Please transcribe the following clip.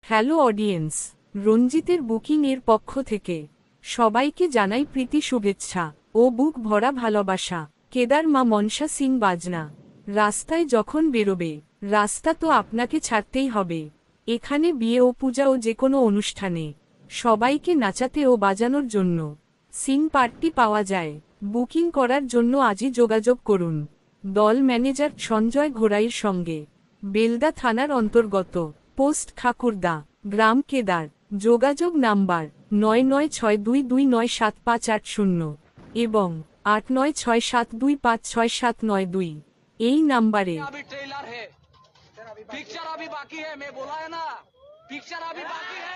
Hello audience, রঞ্জিতের booking এর পক্ষ থেকে সবাইকে জানাই প্রীতি শুভেচ্ছা ও বুক ভরা ভালোবাসা। কেদার মা মনসা সিং বাজনা। রাস্তায় যখন বেরোবে, রাস্তা তো আপনাকে ছাড়তেই হবে। এখানে বিয়ে ও পূজা ও যে কোনো অনুষ্ঠানে সবাইকে নাচাতে ও বাজানোর জন্য সিং পার্টি পাওয়া যায়। বুকিং করার জন্য আজই যোগাযোগ করুন দল ম্যানেজার সঞ্জয় ঘোড়াইয়ের সঙ্গে, বেলদা থানার অন্তর্গত, পোস্ট ঠাকুরদা, গ্রাম কেদার। যোগাযোগ নাম্বার 9962297580 এবং 8967256792। এই নাম্বারে। अभी ट्रेलर है, पिक्चर अभी बाकी है, मैं बोला है ना, पिक्चर अभी बाकी है।